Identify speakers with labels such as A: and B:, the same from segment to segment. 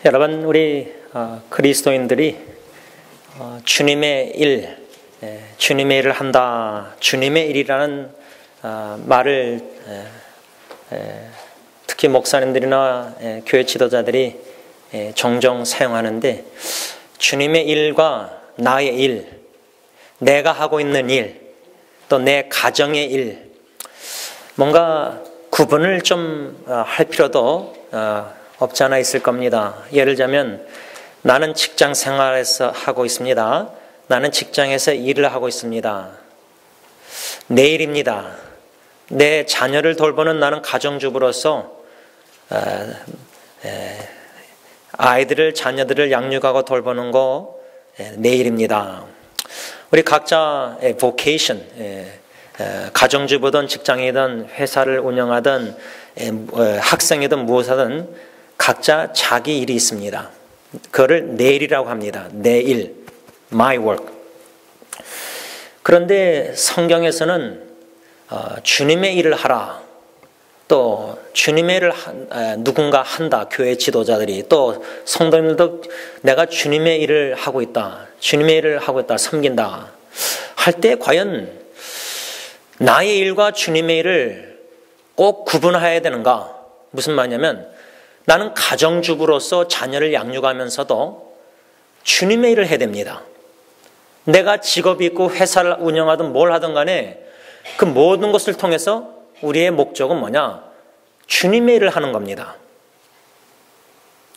A: 여러분, 우리 그리스도인들이 주님의 일, 주님의 일을 한다, 주님의 일이라는 말을 특히 목사님들이나 교회 지도자들이 종종 사용하는데, 주님의 일과 나의 일, 내가 하고 있는 일, 또 내 가정의 일, 뭔가 구분을 좀 할 필요도 없지 않아 있을 겁니다. 예를 들자면 나는 직장 생활에서 하고 있습니다. 나는 직장에서 일을 하고 있습니다. 내 일입니다. 내 자녀를 돌보는 나는 가정주부로서 아이들을, 자녀들을 양육하고 돌보는 거 내 일입니다. 우리 각자의 vocation, 가정주부든 직장이든 회사를 운영하든 학생이든 무엇하든 각자 자기 일이 있습니다. 그거를 내 일이라고 합니다. 내 일, my work. 그런데 성경에서는 주님의 일을 하라, 또 주님의 일을 누군가 한다, 교회 지도자들이, 또 성도님들도 내가 주님의 일을 하고 있다, 주님의 일을 하고 있다, 섬긴다 할 때 과연 나의 일과 주님의 일을 꼭 구분해야 되는가? 무슨 말이냐면 나는 가정주부로서 자녀를 양육하면서도 주님의 일을 해야 됩니다. 내가 직업이 있고 회사를 운영하든 뭘 하든 간에 그 모든 것을 통해서 우리의 목적은 뭐냐? 주님의 일을 하는 겁니다.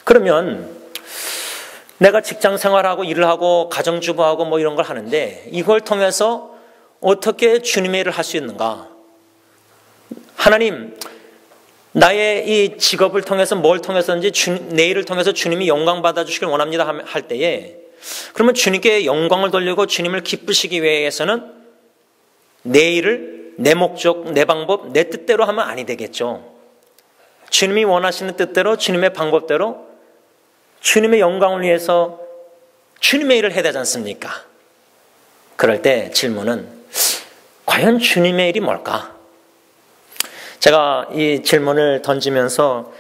A: 그러면 내가 직장 생활하고 일을 하고 가정주부하고 뭐 이런 걸 하는데 이걸 통해서 어떻게 주님의 일을 할 수 있는가? 하나님, 나의 이 직업을 통해서 뭘 통해서든지 내 일을 통해서 주님이 영광 받아주시길 원합니다 할 때에, 그러면 주님께 영광을 돌리고 주님을 기쁘시기 위해서는 내 일을, 내 목적, 내 방법, 내 뜻대로 하면 아니 되겠죠. 주님이 원하시는 뜻대로, 주님의 방법대로, 주님의 영광을 위해서 주님의 일을 해야 되지 않습니까? 그럴 때 질문은 과연 주님의 일이 뭘까? 제가 이 질문을 던지면서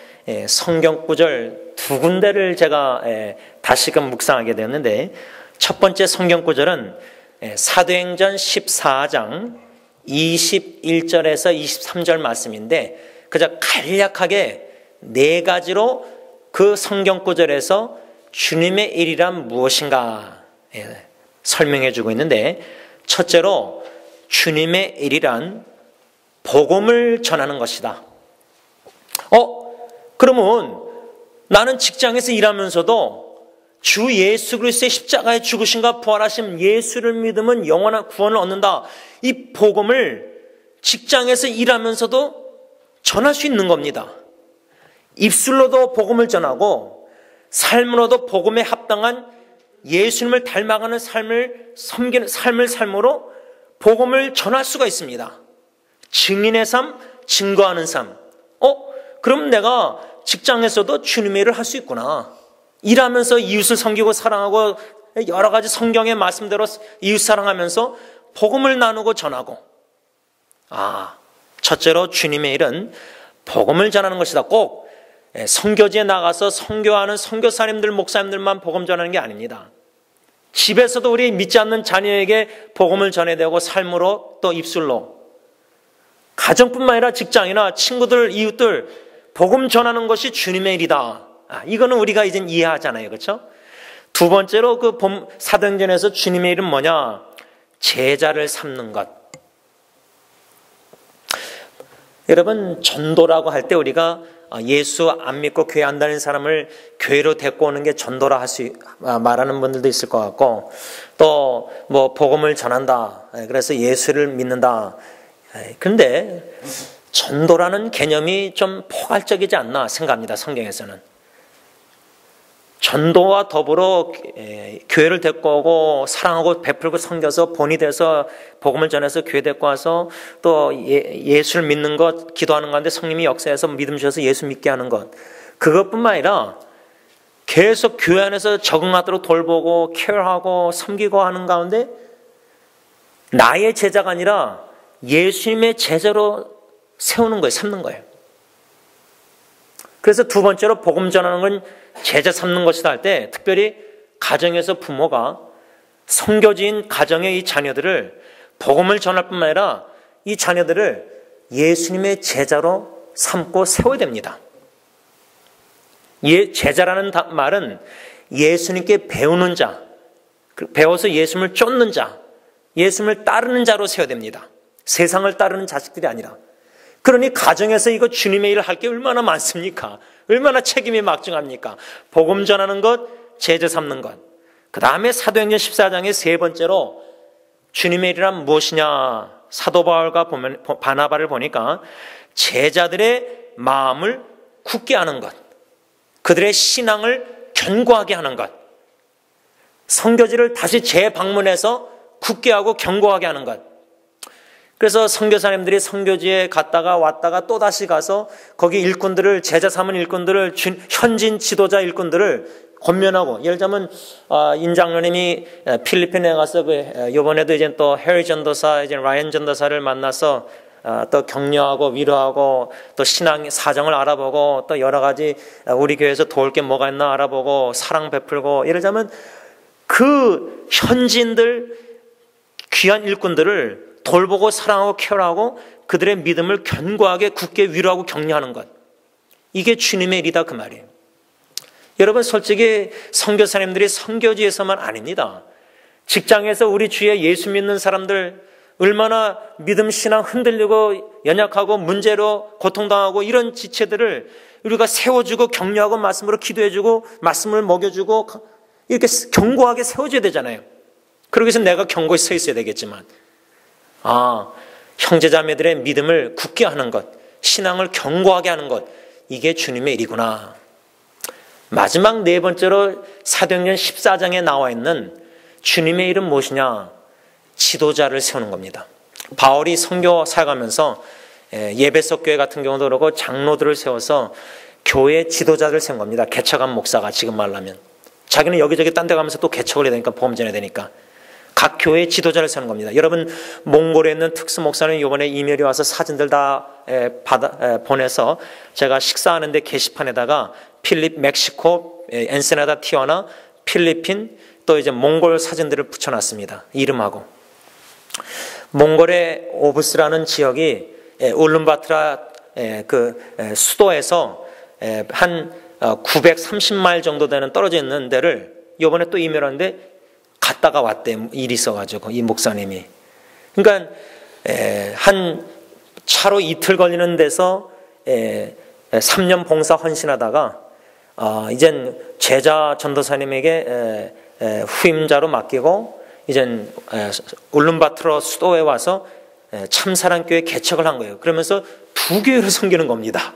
A: 성경 구절 두 군데를 제가 다시금 묵상하게 되었는데, 첫 번째 성경 구절은 사도행전 14장 21절에서 23절 말씀인데, 그저 간략하게 네 가지로 그 성경 구절에서 주님의 일이란 무엇인가 설명해 주고 있는데, 첫째로 주님의 일이란 복음을 전하는 것이다. 그러면 나는 직장에서 일하면서도 주 예수 그리스도의 십자가에 죽으심과 부활하심 예수를 믿으면 영원한 구원을 얻는다. 이 복음을 직장에서 일하면서도 전할 수 있는 겁니다. 입술로도 복음을 전하고 삶으로도 복음에 합당한 예수님을 닮아가는 삶을 섬기는 삶을 삶으로 복음을 전할 수가 있습니다. 증인의 삶, 증거하는 삶. 그럼 내가 직장에서도 주님의 일을 할 수 있구나. 일하면서 이웃을 섬기고 사랑하고 여러 가지 성경의 말씀대로 이웃 사랑하면서 복음을 나누고 전하고. 첫째로 주님의 일은 복음을 전하는 것이다. 꼭 선교지에 나가서 선교하는 선교사님들, 목사님들만 복음 전하는 게 아닙니다. 집에서도 우리 믿지 않는 자녀에게 복음을 전해야 되고, 삶으로 또 입술로, 가정뿐만 아니라 직장이나 친구들, 이웃들 복음 전하는 것이 주님의 일이다. 이거는 우리가 이제 이해하잖아요. 그렇죠? 두 번째로 그 사도행전에서 주님의 일은 뭐냐? 제자를 삼는 것. 여러분, 전도라고 할 때 우리가 예수 안 믿고 교회 안 다니는 사람을 교회로 데리고 오는 게 전도라 말하는 분들도 있을 것 같고, 또 뭐 복음을 전한다, 그래서 예수를 믿는다. 그런데 전도라는 개념이 좀 포괄적이지 않나 생각합니다. 성경에서는 전도와 더불어 교회를 데리고 오고 사랑하고 베풀고 섬겨서 본이 돼서 복음을 전해서 교회 데리고 와서 또 예수를 믿는 것, 기도하는 가운데 성령이 역사해서 믿음 주셔서 예수 믿게 하는 것, 그것뿐만 아니라 계속 교회 안에서 적응하도록 돌보고 케어하고 섬기고 하는 가운데 나의 제자가 아니라 예수님의 제자로 세우는 거예요. 삼는 거예요. 그래서 두 번째로 복음 전하는 건 제자 삼는 것이다 할 때 특별히 가정에서 부모가 선교지인 가정의 이 자녀들을 복음을 전할 뿐만 아니라 이 자녀들을 예수님의 제자로 삼고 세워야 됩니다. 제자라는 말은 예수님께 배우는 자, 배워서 예수님을 쫓는 자, 예수님을 따르는 자로 세워야 됩니다. 세상을 따르는 자식들이 아니라. 그러니 가정에서 이거 주님의 일을 할 게 얼마나 많습니까? 얼마나 책임이 막중합니까? 복음 전하는 것, 제자 삼는 것. 그 다음에 사도행전 14장의 세 번째로 주님의 일이란 무엇이냐? 사도 바울과 바나바를 보니까 제자들의 마음을 굳게 하는 것, 그들의 신앙을 견고하게 하는 것, 선교지를 다시 재방문해서 굳게 하고 견고하게 하는 것. 그래서 선교사님들이 선교지에 갔다가 왔다가 또 다시 가서 거기 일꾼들을, 제자 삼은 일꾼들을, 현진 지도자 일꾼들을 권면하고, 예를 들자면 인장로님이 필리핀에 가서 이번에도 이제 또 해리 전도사, 이제 라이언 전도사를 만나서 또 격려하고 위로하고 또 신앙 사정을 알아보고 또 여러 가지 우리 교회에서 도울 게 뭐가 있나 알아보고 사랑 베풀고, 예를 들자면 그 현지인들, 귀한 일꾼들을 돌보고 사랑하고 케어하고 그들의 믿음을 견고하게 굳게 위로하고 격려하는 것, 이게 주님의 일이다 그 말이에요. 여러분, 솔직히 선교사님들이 선교지에서만 아닙니다. 직장에서 우리 주위에 예수 믿는 사람들 얼마나 믿음 신앙 흔들리고 연약하고 문제로 고통당하고 이런 지체들을 우리가 세워주고 격려하고 말씀으로 기도해주고 말씀을 먹여주고 이렇게 견고하게 세워줘야 되잖아요. 그러기 위해서 내가 견고히 서 있어야 되겠지만, 형제자매들의 믿음을 굳게 하는 것, 신앙을 견고하게 하는 것, 이게 주님의 일이구나. 마지막 네 번째로 사도행전 14장에 나와 있는 주님의 일은 무엇이냐? 지도자를 세우는 겁니다. 바울이 선교 사역하면서 예배석 교회 같은 경우도 그렇고 장로들을 세워서 교회 지도자를 세운 겁니다. 개척한 목사가, 지금 말하면 자기는 여기저기 딴 데 가면서 또 개척을 해야 되니까, 보험 전해야 되니까 각 교회의 지도자를 세우는 겁니다. 여러분, 몽골에 있는 특수 목사는 이번에 이메일이 와서 사진들 다 보내서 제가 식사하는데 게시판에다가 필립, 멕시코, 엔세나다, 티와나, 필리핀, 또 이제 몽골 사진들을 붙여놨습니다. 이름하고. 몽골의 오브스라는 지역이 울룬바토르 그 수도에서 한 930마일 정도 되는 떨어져 있는 데를 이번에 또 이메일 왔는데 갔다가 왔대. 일이 있어가지고 이 목사님이. 그러니까 한 차로 이틀 걸리는 데서 3년 봉사 헌신하다가 이젠 제자 전도사님에게 후임자로 맡기고 이젠 울룬바토르 수도에 와서 참사랑교회 개척을 한 거예요. 그러면서 두 교회를 섬기는 겁니다.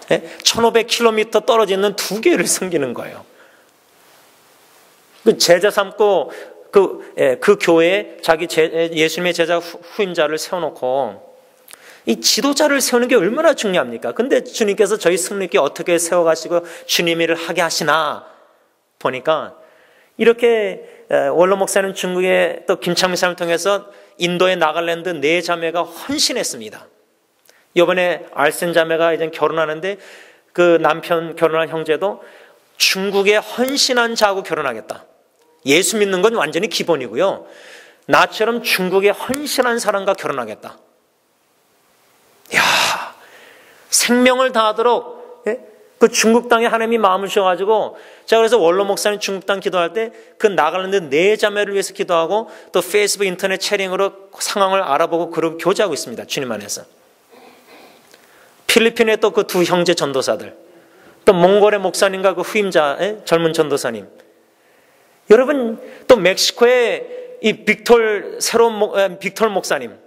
A: 1500km 떨어져 있는 두 교회를 섬기는 거예요. 그 제자 삼고 그 교회에 자기 예수님의 제자 후임자를 세워놓고, 이 지도자를 세우는 게 얼마나 중요합니까? 근데 주님께서 저희 승리께 어떻게 세워가시고 주님의 일을 하게 하시나 보니까, 이렇게 원로 목사는 중국의 또 김창민 사람을 통해서 인도의 나갈랜드 네 자매가 헌신했습니다. 이번에 알센 자매가 이제 결혼하는데 그 남편 결혼한 형제도 중국에 헌신한 자하고 결혼하겠다. 예수 믿는 건 완전히 기본이고요. 나처럼 중국에 헌신한 사람과 결혼하겠다. 이야, 생명을 다하도록 그 중국 땅에 하나님이 마음을 주셔가지고, 제가 그래서 원로 목사님 중국 땅 기도할 때 그 나갈랜드 네 자매를 위해서 기도하고 또 페이스북 인터넷 채링으로 상황을 알아보고 그러고 교제하고 있습니다. 주님 안에서. 필리핀의 또 그 두 형제 전도사들, 또 몽골의 목사님과 그 후임자 젊은 전도사님, 여러분, 또 멕시코의 이 빅톨 목사님,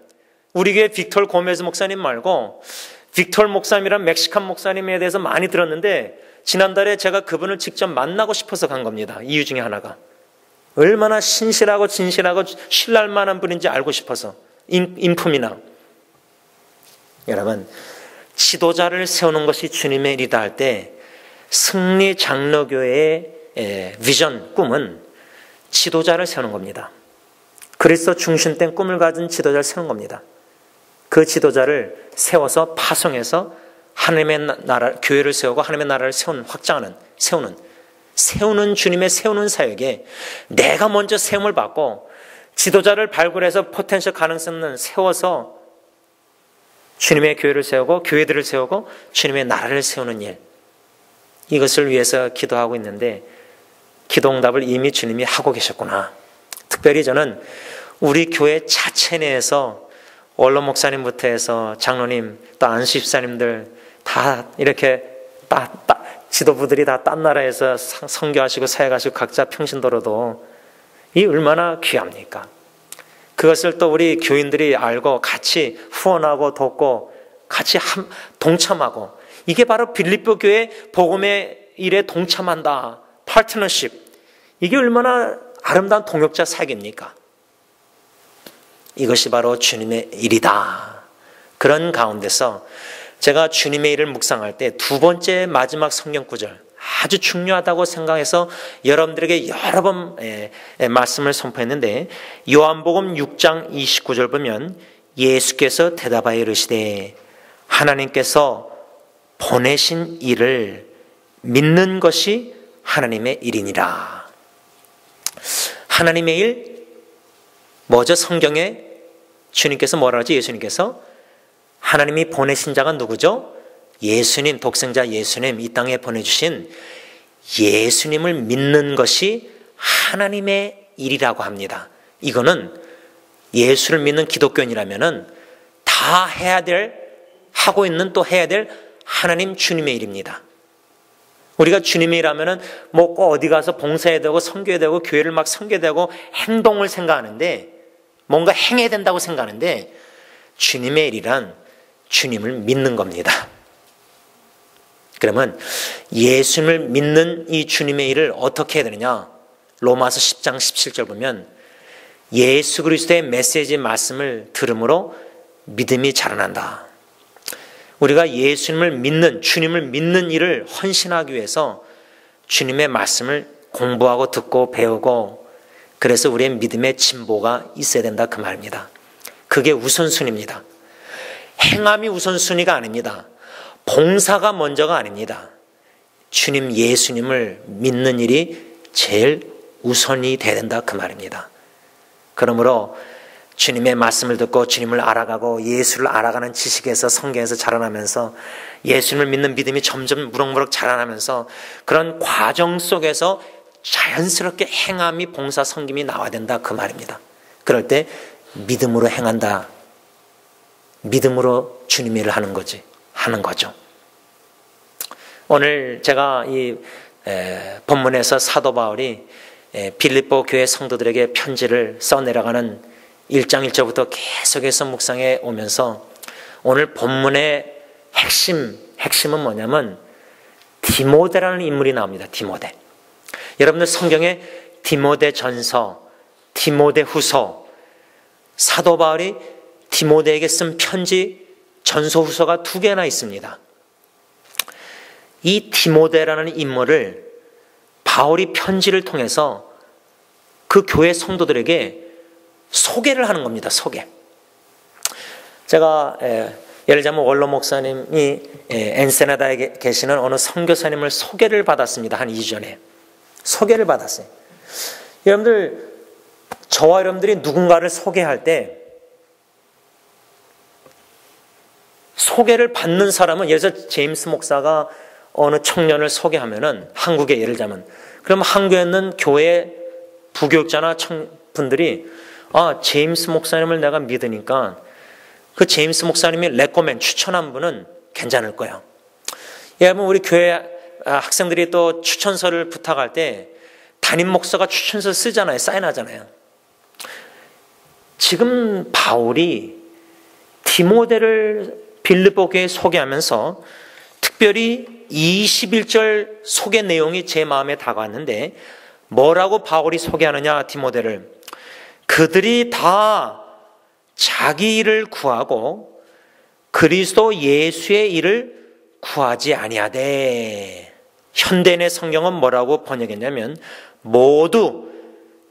A: 우리 교회 빅톨 고메즈 목사님 말고 빅톨 목사님이란 멕시칸 목사님에 대해서 많이 들었는데 지난달에 제가 그분을 직접 만나고 싶어서 간 겁니다. 이유 중에 하나가 얼마나 신실하고 진실하고 신랄 만한 분인지 알고 싶어서. 인품이나. 여러분, 지도자를 세우는 것이 주님의 일이다 할 때 승리 장로교회의 비전, 꿈은 지도자를 세우는 겁니다. 그리스도 중심된 꿈을 가진 지도자를 세우는 겁니다. 그 지도자를 세워서 파송해서 하나님의 나라, 교회를 세우고 하나님의 나라를 세우는 주님의 세우는 사역에 내가 먼저 세움을 받고 지도자를 발굴해서 포텐셜 가능성을 세워서 주님의 교회를 세우고 교회들을 세우고 주님의 나라를 세우는 일, 이것을 위해서 기도하고 있는데 기도응답을 이미 주님이 하고 계셨구나. 특별히 저는 우리 교회 자체 내에서 원로 목사님부터 해서 장로님 또 안수 집사님들 다 이렇게 지도부들이 다 딴 나라에서 선교하시고 사역하시고 각자 평신도로도 이 얼마나 귀합니까? 그것을 또 우리 교인들이 알고 같이 후원하고 돕고 같이 동참하고, 이게 바로 빌립보 교회 복음의 일에 동참한다. 파트너십. 이게 얼마나 아름다운 동역자 사역입니까? 이것이 바로 주님의 일이다. 그런 가운데서 제가 주님의 일을 묵상할 때 두 번째 마지막 성경 구절 아주 중요하다고 생각해서 여러분들에게 여러 번 말씀을 선포했는데, 요한복음 6장 29절 보면 예수께서 대답하여 이르시되 하나님께서 보내신 일을 믿는 것이 하나님의 일이니라. 하나님의 일, 뭐죠? 성경에 주님께서 뭐라 하지? 예수님께서 하나님이 보내신 자가 누구죠? 예수님, 독생자 예수님, 이 땅에 보내주신 예수님을 믿는 것이 하나님의 일이라고 합니다. 이거는 예수를 믿는 기독교인이라면은 다 하고 있는 또 해야 될 하나님 주님의 일입니다. 우리가 주님의 일하면은 뭐 어디 가서 봉사해야 되고 섬겨야 되고 교회를 막 섬겨야 되고 행동을 생각하는데, 뭔가 행해야 된다고 생각하는데, 주님의 일이란 주님을 믿는 겁니다. 그러면 예수님을 믿는 이 주님의 일을 어떻게 해야 되느냐? 로마서 10장 17절 보면 예수 그리스도의 메시지 말씀을 들음으로 믿음이 자라난다. 우리가 예수님을 믿는, 주님을 믿는 일을 헌신하기 위해서 주님의 말씀을 공부하고 듣고 배우고, 그래서 우리의 믿음의 진보가 있어야 된다, 그 말입니다. 그게 우선순위입니다. 행함이 우선순위가 아닙니다. 봉사가 먼저가 아닙니다. 주님 예수님을 믿는 일이 제일 우선이 돼야 된다, 그 말입니다. 그러므로 주님의 말씀을 듣고 주님을 알아가고 예수를 알아가는 지식에서 성경에서 자라나면서 예수님을 믿는 믿음이 점점 무럭무럭 자라나면서 그런 과정 속에서 자연스럽게 행함이, 봉사, 섬김이 나와야 된다, 그 말입니다. 그럴 때 믿음으로 행한다. 믿음으로 주님의 일을 하는 거죠. 오늘 제가 이 본문에서 사도 바울이 빌립보 교회 성도들에게 편지를 써내려가는 1장 1절부터 계속해서 묵상해 오면서 오늘 본문의 핵심은 뭐냐면 디모데라는 인물이 나옵니다. 디모데. 여러분들 성경에 디모데 전서, 디모데 후서, 사도 바울이 디모데에게 쓴 편지, 전서, 후서가 2개나 있습니다. 이 디모데라는 인물을 바울이 편지를 통해서 그 교회 성도들에게 소개를 하는 겁니다. 소개. 제가 예를 들자면 원로 목사님이 엔세나다에 계시는 어느 선교사님을 소개를 받았습니다. 한 2주 전에. 소개를 받았어요. 여러분들, 저와 여러분들이 누군가를 소개할 때 소개를 받는 사람은, 예를 들어 제임스 목사가 어느 청년을 소개하면은, 한국에 예를 들자면, 그럼 한국에 있는 교회 부교육자나 분들이 제임스 목사님을 내가 믿으니까 그 제임스 목사님이 레코멘 추천한 분은 괜찮을 거야. 여러분, 우리 교회 학생들이 또 추천서를 부탁할 때 담임 목사가 추천서 쓰잖아요. 사인하잖아요. 지금 바울이 디모데를 빌립보 교회에 소개하면서 특별히 21절 소개 내용이 제 마음에 다가왔는데, 뭐라고 바울이 소개하느냐, 디모데를. 그들이 다 자기 일을 구하고 그리스도 예수의 일을 구하지 아니하되. 현대인의 성경은 뭐라고 번역했냐면, 모두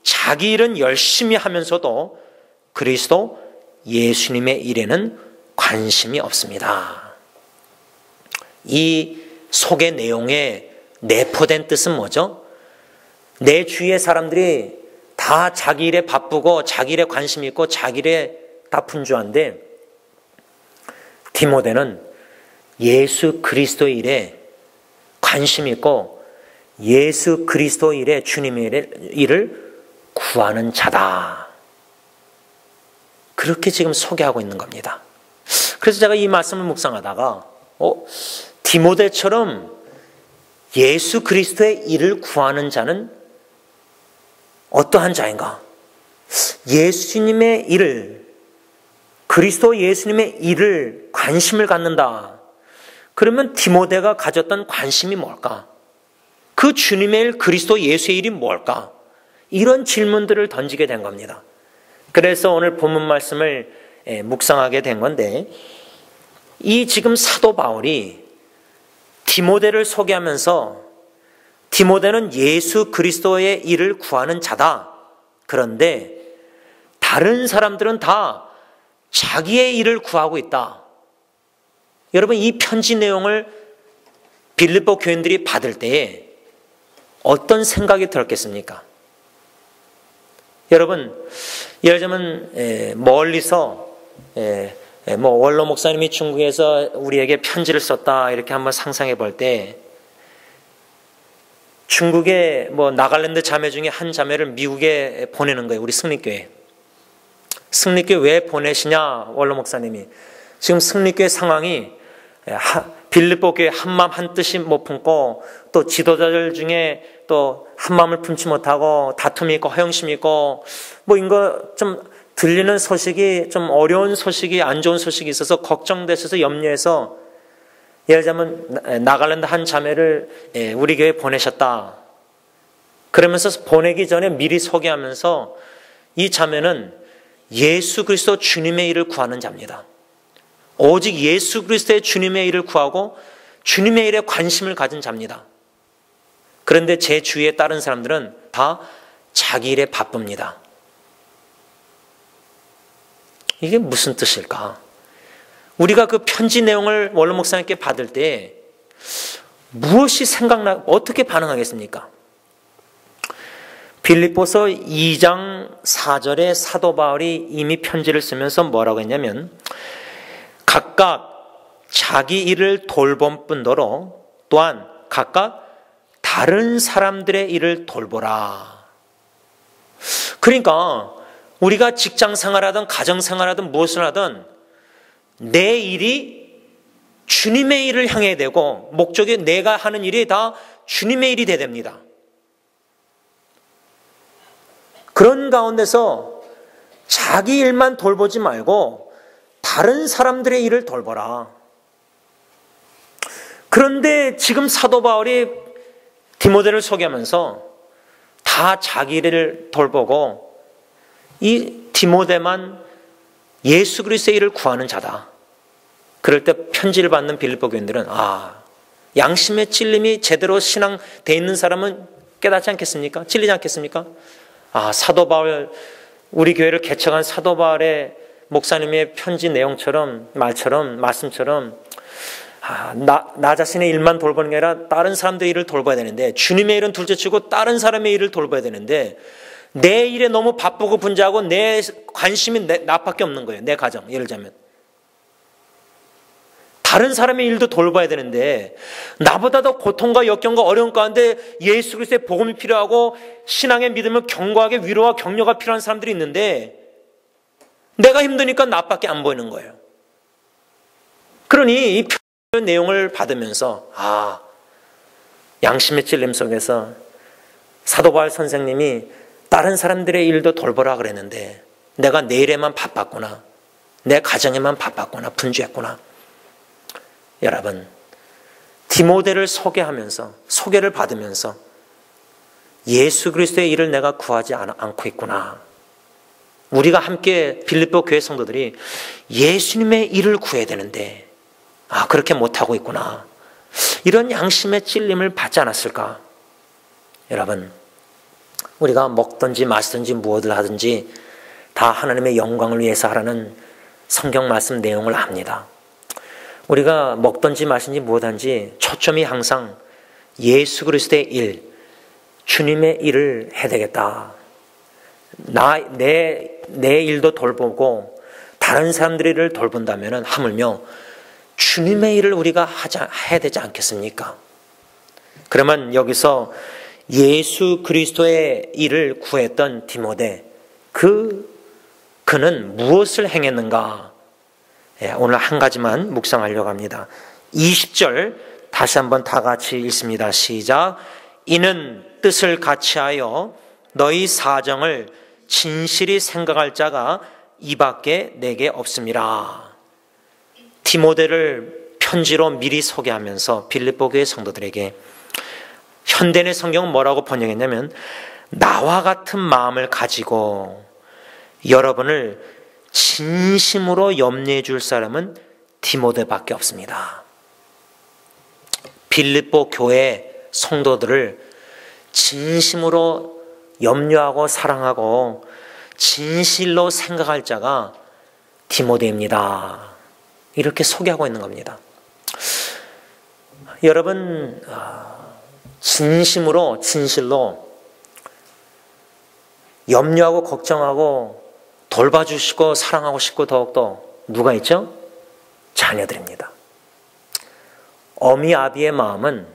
A: 자기 일은 열심히 하면서도 그리스도 예수님의 일에는 관심이 없습니다. 이 속의 내용에 내포된 뜻은 뭐죠? 내 주위의 사람들이 다 자기 일에 바쁘고 자기 일에 관심 있고 자기 일에 다 분주한데 디모데는 예수 그리스도의 일에 관심 있고 예수 그리스도 일에 주님의 일을 구하는 자다. 그렇게 지금 소개하고 있는 겁니다. 그래서 제가 이 말씀을 묵상하다가 디모데처럼 예수 그리스도의 일을 구하는 자는 어떠한 자인가? 예수님의 일을, 그리스도 예수님의 일을 관심을 갖는다. 그러면 디모데가 가졌던 관심이 뭘까? 그 주님의 일, 그리스도 예수의 일이 뭘까? 이런 질문들을 던지게 된 겁니다. 그래서 오늘 본문 말씀을 묵상하게 된 건데, 이 지금 사도 바울이 디모데를 소개하면서 디모데는 예수 그리스도의 일을 구하는 자다. 그런데 다른 사람들은 다 자기의 일을 구하고 있다. 여러분, 이 편지 내용을 빌립보 교인들이 받을 때에 어떤 생각이 들었겠습니까? 여러분, 예를 들면 멀리서 원로 목사님이 중국에서 우리에게 편지를 썼다 이렇게 한번 상상해 볼 때, 중국의 나갈랜드 자매 중에 한 자매를 미국에 보내는 거예요. 우리 승리교회. 승리교회 왜 보내시냐? 원로 목사님이 지금 승리교회 상황이 빌립보 교회 한마음 한뜻이 못 품고, 또 지도자들 중에 또 한마음을 품지 못하고 다툼이 있고 허영심이 있고, 이거 좀 들리는 소식이 좀 어려운 소식이, 안 좋은 소식이 있어서 걱정되셔서 염려해서, 예를 들자면 나갈랜드 한 자매를 우리 교회에 보내셨다. 그러면서 보내기 전에 미리 소개하면서 이 자매는 예수 그리스도 주님의 일을 구하는 자입니다. 오직 예수 그리스도의 주님의 일을 구하고 주님의 일에 관심을 가진 자입니다. 그런데 제 주위에 다른 사람들은 다 자기 일에 바쁩니다. 이게 무슨 뜻일까? 우리가 그 편지 내용을 원로 목사님께 받을 때 무엇이 어떻게 반응하겠습니까? 빌립보서 2장 4절에 사도 바울이 이미 편지를 쓰면서 뭐라고 했냐면, 각각 자기 일을 돌본 뿐더러 또한 각각 다른 사람들의 일을 돌보라. 그러니까 우리가 직장 생활하든 가정 생활하든 무엇을 하든 내 일이 주님의 일을 향해야 되고, 목적이 내가 하는 일이 다 주님의 일이 돼야 됩니다. 그런 가운데서 자기 일만 돌보지 말고 다른 사람들의 일을 돌보라. 그런데 지금 사도 바울이 디모데를 소개하면서 다 자기 일을 돌보고 이 디모데만 예수 그리스도의 일을 구하는 자다. 그럴 때 편지를 받는 빌립보 교인들은 양심의 찔림이 제대로 신앙돼 있는 사람은 깨닫지 않겠습니까? 찔리지 않겠습니까? 사도 바울, 우리 교회를 개척한 사도 바울의 목사님의 편지 내용처럼, 말씀처럼 나 자신의 일만 돌보는 게 아니라 다른 사람들의 일을 돌봐야 되는데, 주님의 일은 둘째치고 다른 사람의 일을 돌봐야 되는데, 내 일에 너무 바쁘고 분주하고 내 관심이 나밖에 없는 거예요. 내 가정, 예를 들자면. 다른 사람의 일도 돌봐야 되는데, 나보다 더 고통과 역경과 어려움 가운데 예수 그리스도의 복음이 필요하고 신앙의 믿음을 견고하게 위로와 격려가 필요한 사람들이 있는데, 내가 힘드니까 나밖에 안 보이는 거예요. 그러니 이 내용을 받으면서 양심의 찔림 속에서 사도 바울 선생님이 다른 사람들의 일도 돌보라 그랬는데 내가 내 일에만 바빴구나, 내 가정에만 바빴구나, 분주했구나. 여러분, 디모데를 소개를 받으면서 예수 그리스도의 일을 내가 구하지 않고 있구나. 우리가 함께 빌립보 교회 성도들이 예수님의 일을 구해야 되는데 그렇게 못하고 있구나. 이런 양심의 찔림을 받지 않았을까? 여러분, 우리가 먹든지 마시든지 무엇을 하든지 다 하나님의 영광을 위해서 하라는 성경 말씀 내용을 압니다. 우리가 먹든지 마시든지 무엇든지 초점이 항상 예수 그리스도의 일, 주님의 일을 해야 되겠다. 내 일도 돌보고 다른 사람들의 일을 돌본다면 하물며 주님의 일을 우리가 해야 되지 않겠습니까? 그러면 여기서 예수 그리스도의 일을 구했던 디모데, 그는 무엇을 행했는가? 오늘 한 가지만 묵상하려고 합니다. 20절 다시 한번 다 같이 읽습니다. 시작. 이는 뜻을 같이하여 너희 사정을 진실히 생각할 자가 이밖에 내게 없음이라. 디모데를 편지로 미리 소개하면서 빌립보 교회 성도들에게, 현대의 성경은 뭐라고 번역했냐면 나와 같은 마음을 가지고 여러분을 진심으로 염려해 줄 사람은 디모데밖에 없습니다. 빌립보 교회 성도들을 진심으로 염려하고 사랑하고 진실로 생각할 자가 디모데입니다. 이렇게 소개하고 있는 겁니다. 여러분, 진실로 염려하고 걱정하고 돌봐주시고 사랑하고 싶고 더욱더 누가 있죠? 자녀들입니다. 어미 아비의 마음은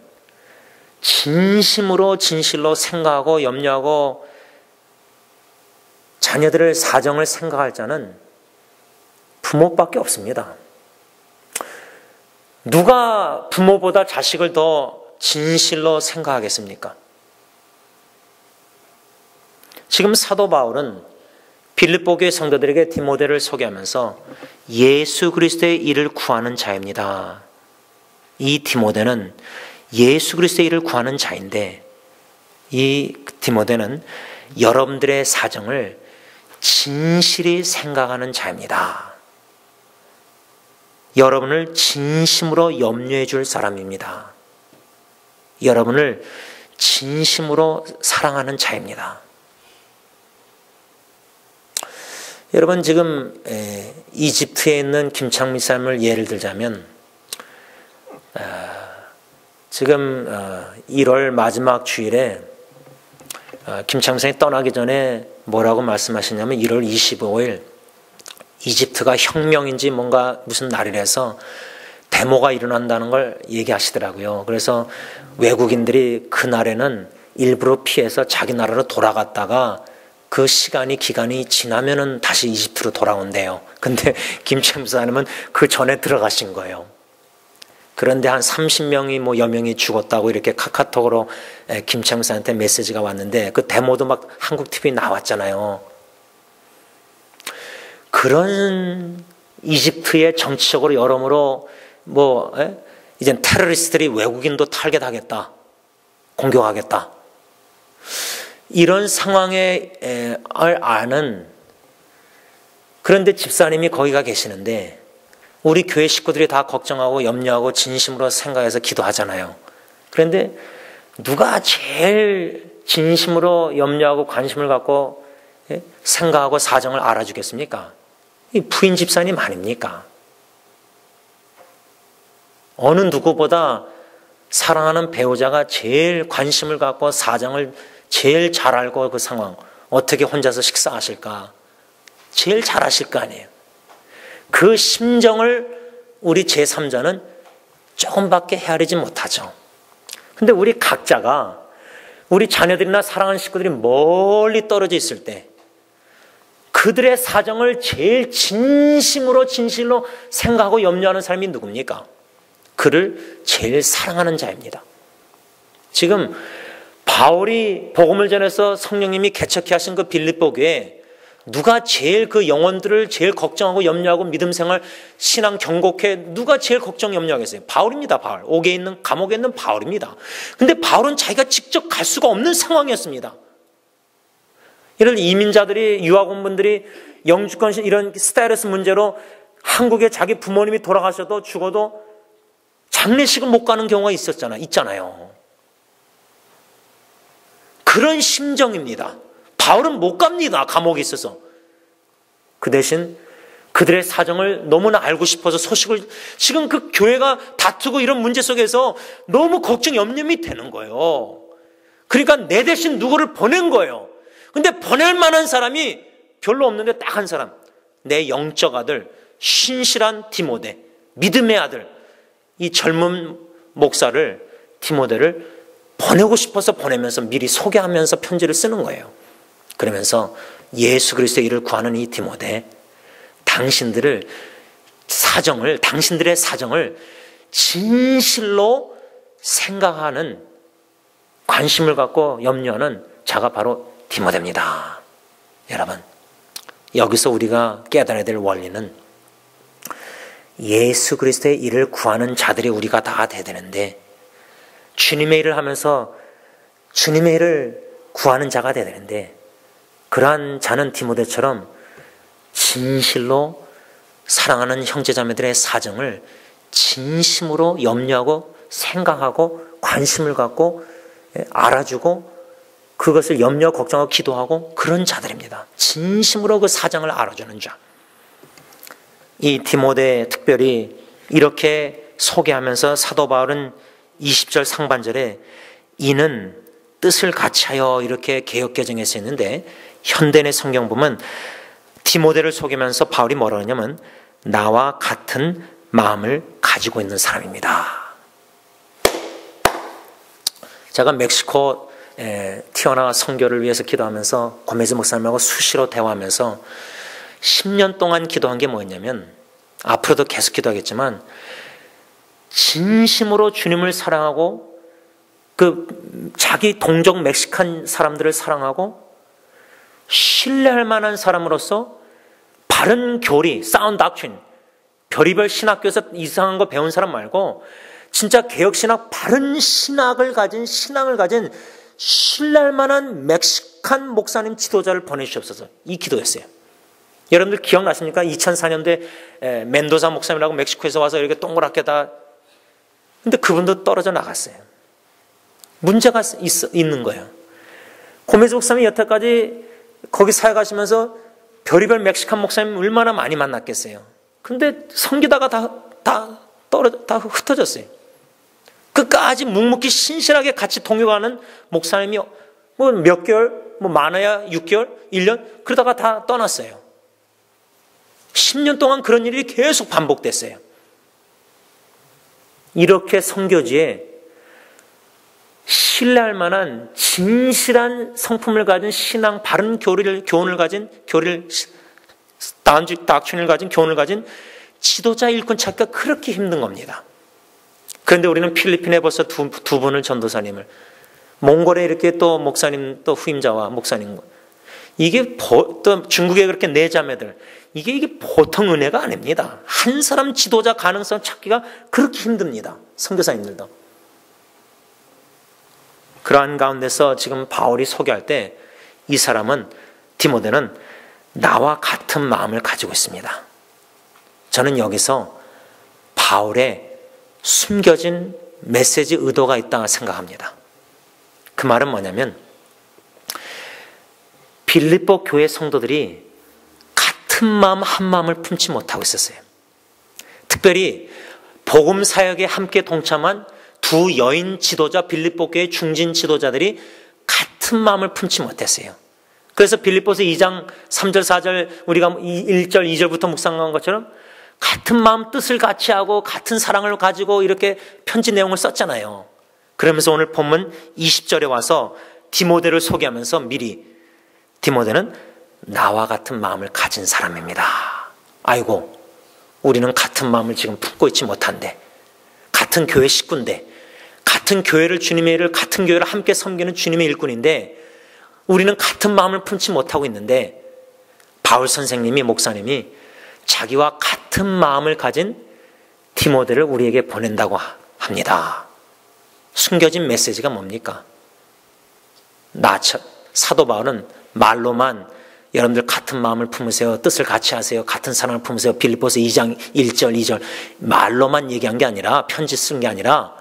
A: 진실로 생각하고 염려하고 자녀들의 사정을 생각할 자는 부모밖에 없습니다. 누가 부모보다 자식을 더 진실로 생각하겠습니까? 지금 사도 바울은 빌립보 교회 성도들에게 디모데를 소개하면서 예수 그리스도의 일을 구하는 자입니다. 이 디모데는 예수 그리스도의 일을 구하는 자인데, 이 디모데는 여러분들의 사정을 진실히 생각하는 자입니다. 여러분을 진심으로 염려해 줄 사람입니다. 여러분을 진심으로 사랑하는 자입니다. 여러분, 지금 이집트에 있는 김창미 사람을 예를 들자면, 지금 1월 마지막 주일에 김창미 사람이 떠나기 전에 뭐라고 말씀하시냐면 1월 25일 이집트가 혁명인지 뭔가 무슨 날이라서 데모가 일어난다는 걸 얘기하시더라고요. 그래서 외국인들이 그날에는 일부러 피해서 자기 나라로 돌아갔다가 그 기간이 지나면은 다시 이집트로 돌아온대요. 근데 김창미 사님은 그 전에 들어가신 거예요. 그런데 한 30명이 여 명이 죽었다고 이렇게 카카오톡으로 김창미 사한테 메시지가 왔는데, 그 데모도 막 한국 TV에 나왔잖아요. 그런 이집트의 정치적으로 여러모로 이젠 테러리스트들이 외국인도 타겟하겠다, 공격하겠다, 이런 상황에 아는, 그런데 집사님이 거기가 계시는데 우리 교회 식구들이 다 걱정하고 염려하고 진심으로 생각해서 기도하잖아요. 그런데 누가 제일 진심으로 염려하고 관심을 갖고 생각하고 사정을 알아주겠습니까? 이 부인 집사님 아닙니까? 어느 누구보다 사랑하는 배우자가 제일 관심을 갖고 사정을 제일 잘 알고 그 상황, 어떻게 혼자서 식사하실까 제일 잘 아실 거 아니에요. 그 심정을 우리 제3자는 조금밖에 헤아리지 못하죠. 근데 우리 각자가, 우리 자녀들이나 사랑하는 식구들이 멀리 떨어져 있을 때 그들의 사정을 제일 진실로 생각하고 염려하는 사람이 누굽니까? 그를 제일 사랑하는 자입니다. 지금 바울이 복음을 전해서 성령님이 개척케 하신 그 빌립보 교회에 누가 제일 그 영혼들을 제일 걱정하고 염려하고 믿음 생활, 신앙 경고케 누가 제일 걱정 염려하겠어요? 바울입니다. 바울. 감옥에 있는 바울입니다. 근데 바울은 자기가 직접 갈 수가 없는 상황이었습니다. 이런 이민자들이, 유학원분들이 영주권 이런 스테이러스 문제로 한국에 자기 부모님이 돌아가셔도 죽어도 장례식을 못 가는 경우가 있잖아요. 그런 심정입니다. 바울은 못 갑니다. 감옥에 있어서. 그 대신 그들의 사정을 너무나 알고 싶어서 소식을, 지금 그 교회가 다투고 이런 문제 속에서 너무 걱정, 염려이 되는 거예요. 그러니까 내 대신 누구를 보낸 거예요. 근데 보낼 만한 사람이 별로 없는데 딱 한 사람, 내 영적 아들, 신실한 디모데, 믿음의 아들, 이 젊은 목사를, 디모데를 보내고 싶어서 보내면서 미리 소개하면서 편지를 쓰는 거예요. 그러면서 예수 그리스도의 일을 구하는 이 디모데, 당신들의 사정을 진실로 생각하는, 관심을 갖고 염려하는 자가 바로 디모데입니다. 여러분, 여기서 우리가 깨달아야 될 원리는 예수 그리스도의 일을 구하는 자들이 우리가 다 돼야 되는데, 주님의 일을 하면서 주님의 일을 구하는 자가 돼야 되는데, 그러한 자는 디모데처럼 진실로 사랑하는 형제자매들의 사정을 진심으로 염려하고 생각하고 관심을 갖고 알아주고 그것을 염려, 걱정하고 기도하고 그런 자들입니다. 진심으로 그 사정을 알아주는 자. 이 디모데 특별히 이렇게 소개하면서 사도 바울은 20절 상반절에 이는 뜻을 같이하여 이렇게 개역개정에 쓰였는데, 현대의 성경 보면 디모데를 소개하면서 바울이 뭐라 하냐면 나와 같은 마음을 가지고 있는 사람입니다. 제가 멕시코에 티오나 선교를 위해서 기도하면서 고메즈 목사님하고 수시로 대화하면서 10년 동안 기도한 게 뭐였냐면, 앞으로도 계속 기도하겠지만 진심으로 주님을 사랑하고 그 자기 동족 멕시칸 사람들을 사랑하고 신뢰할 만한 사람으로서 바른 교리, 사운드 닥트린, 별의별 신학교에서 이상한 거 배운 사람 말고 진짜 개혁신학, 바른 신앙을 가진 신뢰할 만한 멕시칸 목사님 지도자를 보내주시옵소서. 이 기도였어요. 여러분들 기억나십니까? 2004년도에 멘도사 목사님이라고 멕시코에서 와서 이렇게 동그랗게 다, 근데 그분도 떨어져 나갔어요. 문제가 있는 거예요. 고메즈 목사님이 여태까지 거기 사역하시면서 별의별 멕시칸 목사님 얼마나 많이 만났겠어요. 근데 섬기다가 다 흩어졌어요. 끝까지 묵묵히 신실하게 같이 동역하는 목사님이 뭐 몇 개월, 뭐 많아야 6개월, 1년, 그러다가 다 떠났어요. 10년 동안 그런 일이 계속 반복됐어요. 이렇게 선교지에 신뢰할 만한 진실한 성품을 가진 신앙, 바른 교훈을 가진 닥트린을 가진 교훈을 가진 지도자 일꾼 찾기가 그렇게 힘든 겁니다. 그런데 우리는 필리핀에 벌써 두 분을 전도사님을, 몽골에 이렇게 또 목사님, 또 후임자와 목사님, 이게 또 중국에 그렇게 네 자매들, 이게 보통 은혜가 아닙니다. 한 사람 지도자 가능성 찾기가 그렇게 힘듭니다. 선교사님들도. 그러한 가운데서 지금 바울이 소개할 때 이 사람은, 디모데는 나와 같은 마음을 가지고 있습니다. 저는 여기서 바울의 숨겨진 메시지 의도가 있다 생각합니다. 그 말은 뭐냐면, 빌립보 교회 성도들이 같은 마음 한 마음을 품지 못하고 있었어요. 특별히 복음 사역에 함께 동참한 두 여인 지도자, 빌립보 교회 중진 지도자들이 같은 마음을 품지 못했어요. 그래서 빌립보서 2장 3절 4절 우리가 1절 2절부터 묵상한 것처럼 같은 마음 뜻을 같이 하고 같은 사랑을 가지고 이렇게 편지 내용을 썼잖아요. 그러면서 오늘 본문 20절에 와서 디모데를 소개하면서 미리 디모데는 나와 같은 마음을 가진 사람입니다. 아이고, 우리는 같은 마음을 지금 품고 있지 못한데, 같은 교회 식구인데, 같은 교회를 주님의 일을 같은 교회를 함께 섬기는 주님의 일꾼인데 우리는 같은 마음을 품지 못하고 있는데, 바울 선생님이, 목사님이 자기와 같은 마음을 가진 디모데를 우리에게 보낸다고 합니다. 숨겨진 메시지가 뭡니까? 사도 바울은 말로만 여러분들 같은 마음을 품으세요, 뜻을 같이 하세요, 같은 사랑을 품으세요, 빌립보서 2장 1절 2절 말로만 얘기한 게 아니라, 편지 쓴 게 아니라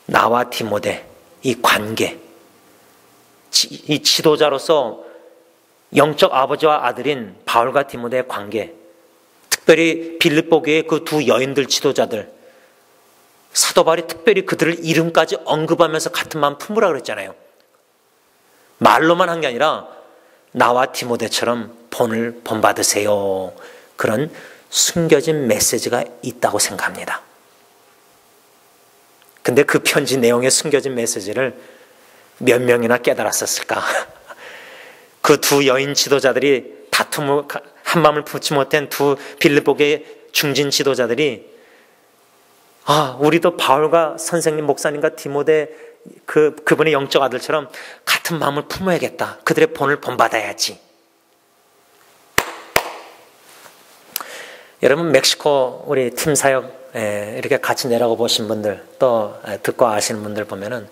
A: 나와 디모데 이 관계, 이 지도자로서 영적 아버지와 아들인 바울과 디모데의 관계, 특별히 빌립보 교회의 그 두 여인들 지도자들, 사도 바울이 특별히 그들을 이름까지 언급하면서 같은 마음 품으라 그랬잖아요. 말로만 한 게 아니라 나와 디모데처럼 본을 본받으세요. 그런 숨겨진 메시지가 있다고 생각합니다. 근데 그 편지 내용에 숨겨진 메시지를 몇 명이나 깨달았었을까? 그 두 여인 지도자들이 다툼을 한 마음을 품지 못한 두 빌립보의 중진 지도자들이 우리도 바울과 선생님 목사님과 디모데 그분의 영적 아들처럼 같은 마음을 품어야겠다. 그들의 본을 본받아야지. 여러분 멕시코 우리 팀 사역 이렇게 같이 내려가 보신 분들 또 듣고 아시는 분들 보면은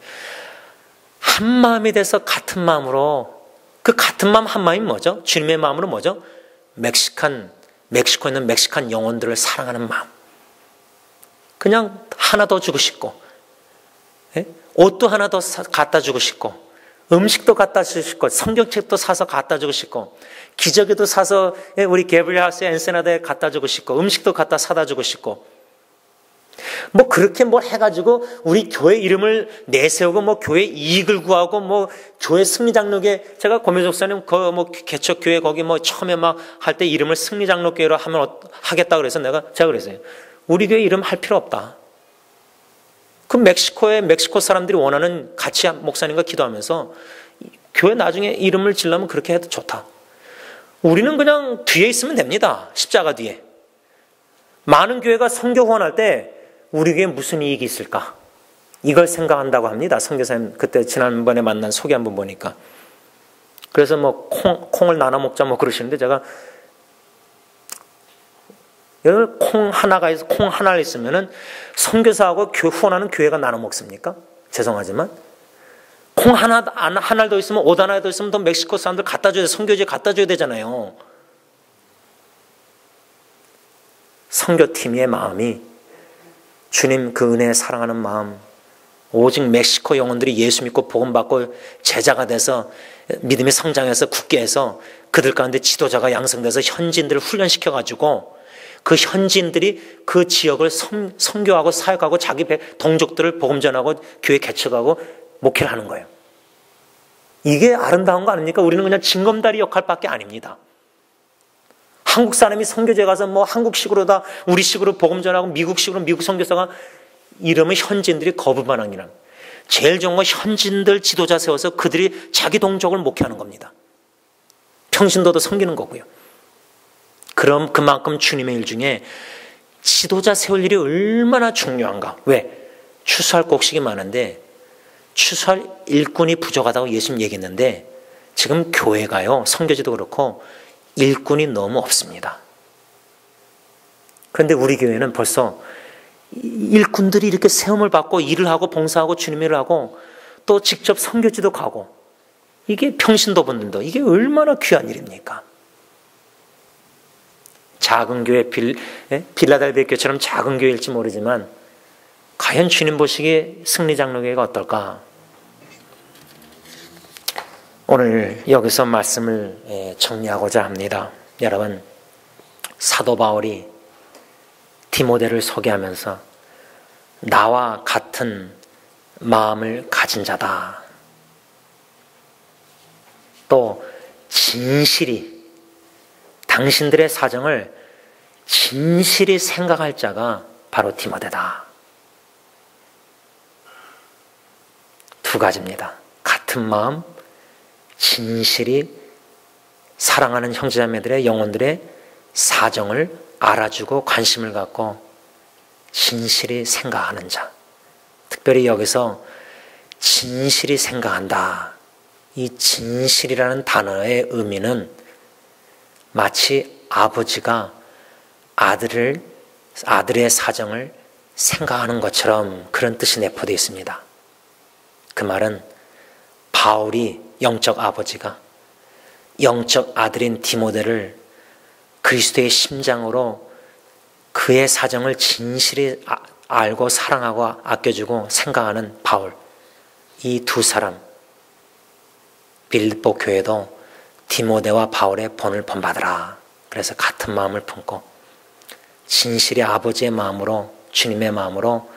A: 한 마음이 돼서 같은 마음으로 그 같은 마음 한 마음이 뭐죠? 주님의 마음으로 뭐죠? 멕시코에 있는 멕시칸 영혼들을 사랑하는 마음. 그냥 하나 더 주고 싶고 옷도 하나 더 갖다 주고 싶고 음식도 갖다 주고 싶고 성경책도 사서 갖다 주고 싶고 기저귀도 사서 우리 게브리하우스 엔세나다에 갖다 주고 싶고 음식도 갖다 사다 주고 싶고 뭐 그렇게 뭐 해가지고 우리 교회 이름을 내세우고 뭐 교회 이익을 구하고 뭐 교회 승리장로교회 제가 고민족사님 그 뭐 개척교회 거기 뭐 처음에 막 할 때 이름을 승리장로교회로 하면 하겠다 그래서 제가 그랬어요. 우리 교회 이름 할 필요 없다. 그 멕시코 사람들이 원하는 같이 목사님과 기도하면서 교회 나중에 이름을 지려면 그렇게 해도 좋다. 우리는 그냥 뒤에 있으면 됩니다. 십자가 뒤에. 많은 교회가 선교 후원할 때 우리 교회에 무슨 이익이 있을까? 이걸 생각한다고 합니다. 선교사님 그때 지난번에 만난 소개 한번 보니까. 그래서 뭐 콩을 나눠 먹자 뭐 그러시는데 제가 여러분 콩 하나가 있으면은 선교사하고 후원하는 교회가 나눠 먹습니까? 죄송하지만 콩 하나 더 있으면 옷 하나 더 있으면 더 멕시코 사람들 갖다 줘야 선교지에 갖다 줘야 되잖아요. 선교팀의 마음이 주님 그 은혜에 사랑하는 마음 오직 멕시코 영혼들이 예수 믿고 복음 받고 제자가 돼서 믿음이 성장해서 굳게 해서 그들 가운데 지도자가 양성돼서 현지인들을 훈련시켜가지고 그 현지인들이 그 지역을 선교하고 사역하고 자기 동족들을 복음 전하고 교회 개척하고 목회를 하는 거예요. 이게 아름다운 거 아닙니까? 우리는 그냥 징검다리 역할밖에 아닙니다. 한국 사람이 선교제 가서 뭐 한국식으로 다 우리식으로 복음 전하고 미국식으로 미국 선교사가 이러면 현지인들이 거부만 하기는 제일 좋은 건 현지인들 지도자 세워서 그들이 자기 동족을 목회하는 겁니다. 평신도도 섬기는 거고요. 그럼 그만큼 주님의 일 중에 지도자 세울 일이 얼마나 중요한가. 왜? 추수할 곡식이 많은데 추수할 일꾼이 부족하다고 예수님 얘기했는데 지금 교회가요 선교지도 그렇고 일꾼이 너무 없습니다. 그런데 우리 교회는 벌써 일꾼들이 이렇게 세움을 받고 일을 하고 봉사하고 주님의 일을 하고 또 직접 선교지도 가고 이게 평신도 분들도 이게 얼마나 귀한 일입니까? 작은 교회 빌라델비아 교회처럼 작은 교회일지 모르지만 과연 주님 보시기에 승리장로교회가 어떨까? 오늘 여기서 말씀을 정리하고자 합니다. 여러분 사도 바울이 디모데를 소개하면서 나와 같은 마음을 가진 자다. 또 진실이 당신들의 사정을 진실이 생각할 자가 바로 디모데다. 두 가지입니다. 같은 마음, 진실이 사랑하는 형제자매들의 영혼들의 사정을 알아주고 관심을 갖고 진실이 생각하는 자. 특별히 여기서 진실이 생각한다. 이 진실이라는 단어의 의미는 마치 아버지가 아들의 사정을 생각하는 것처럼 그런 뜻이 내포되어 있습니다. 그 말은 바울이 영적 아버지가 영적 아들인 디모데를 그리스도의 심장으로 그의 사정을 진실히 알고 사랑하고 아껴주고 생각하는 바울, 이 두 사람 빌립보 교회도 디모데와 바울의 본을 본받으라. 그래서 같은 마음을 품고 진실의 아버지의 마음으로, 주님의 마음으로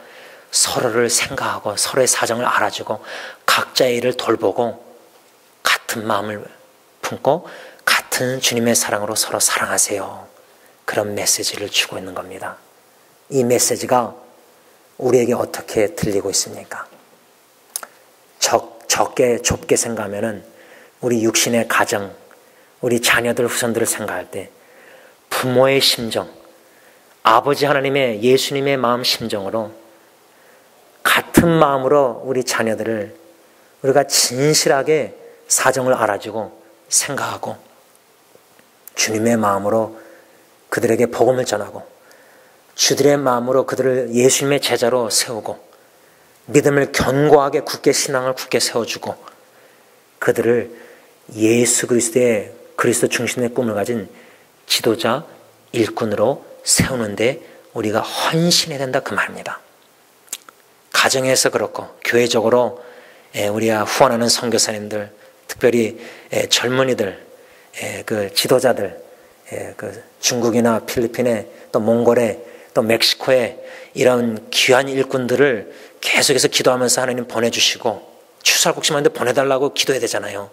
A: 서로를 생각하고 서로의 사정을 알아주고 각자의 일을 돌보고 같은 마음을 품고 같은 주님의 사랑으로 서로 사랑하세요. 그런 메시지를 주고 있는 겁니다. 이 메시지가 우리에게 어떻게 들리고 있습니까? 좁게 생각하면은 우리 육신의 가정, 우리 자녀들, 후손들을 생각할 때 부모의 심정, 아버지 하나님의, 예수님의 마음 심정으로 같은 마음으로 우리 자녀들을 우리가 진실하게 사정을 알아주고 생각하고 주님의 마음으로 그들에게 복음을 전하고 주들의 마음으로 그들을 예수님의 제자로 세우고 믿음을 견고하게 굳게 신앙을 굳게 세워주고 그들을 예수 그리스도의 그리스도 중심의 꿈을 가진 지도자, 일꾼으로 세우는데 우리가 헌신해야 된다 그 말입니다. 가정에서 그렇고 교회적으로 우리가 후원하는 선교사님들, 특별히 젊은이들, 그 지도자들, 그 중국이나 필리핀에 또 몽골에 또 멕시코에 이런 귀한 일꾼들을 계속해서 기도하면서 하나님 보내주시고 추수할국심한테 보내달라고 기도해야 되잖아요.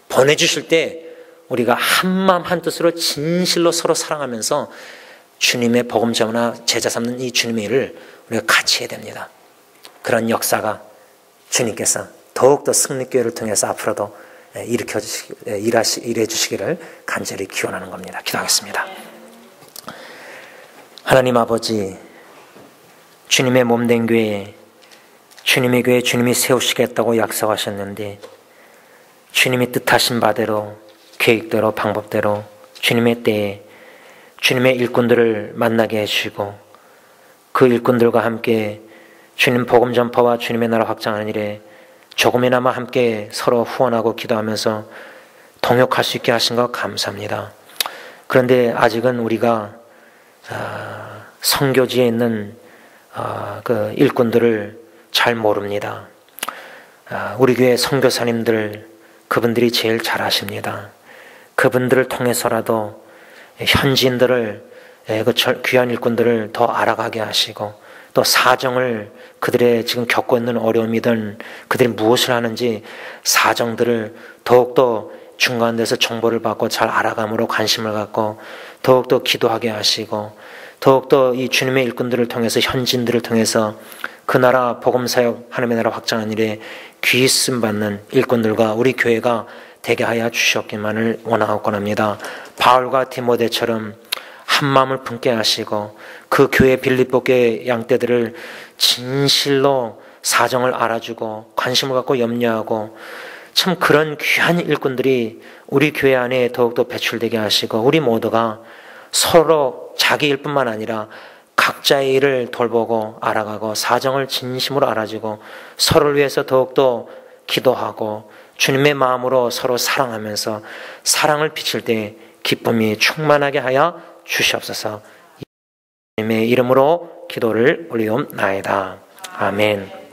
A: 보내주실 때 우리가 한마음 한뜻으로 진실로 서로 사랑하면서 주님의 복음 전하나 제자 삼는 이 주님의 일을 우리가 같이 해야 됩니다. 그런 역사가 주님께서 더욱더 승리교회를 통해서 앞으로도 일해 주시기를 간절히 기원하는 겁니다. 기도하겠습니다. 하나님 아버지, 주님의 몸된 교회, 주님의 교회 주님이 세우시겠다고 약속하셨는데 주님이 뜻하신 바대로, 계획대로, 방법대로 주님의 때에 주님의 일꾼들을 만나게 해주시고 그 일꾼들과 함께 주님 복음 전파와 주님의 나라 확장하는 일에 조금이나마 함께 서로 후원하고 기도하면서 동역할 수 있게 하신 것 감사합니다. 그런데 아직은 우리가 선교지에 있는 그 일꾼들을 잘 모릅니다. 우리 교회 선교사님들, 그분들이 제일 잘 아십니다. 그분들을 통해서라도 현지인들을, 그 귀한 일꾼들을 더 알아가게 하시고 또 사정을, 그들의 지금 겪고 있는 어려움이든 그들이 무엇을 하는지 사정들을 더욱더 중간에서 정보를 받고 잘 알아감으로 관심을 갖고 더욱더 기도하게 하시고 더욱더 이 주님의 일꾼들을 통해서, 현지인들을 통해서 그 나라 복음사역, 하나님의 나라 확장하는 일에 귀있음 받는 일꾼들과 우리 교회가 되게 하여 주시옵기만을 원하옵곤합니다. 바울과 디모데처럼 한 마음을 품게 하시고 그 교회 빌립보 교회 양떼들을 진실로 사정을 알아주고 관심을 갖고 염려하고 참 그런 귀한 일꾼들이 우리 교회 안에 더욱더 배출되게 하시고 우리 모두가 서로 자기 일뿐만 아니라 각자의 일을 돌보고 알아가고 사정을 진심으로 알아주고 서로를 위해서 더욱더 기도하고 주님의 마음으로 서로 사랑하면서 사랑을 비칠 때 기쁨이 충만하게 하여 주시옵소서. 예수님의 이름으로 기도를 올리옵나이다. 아멘.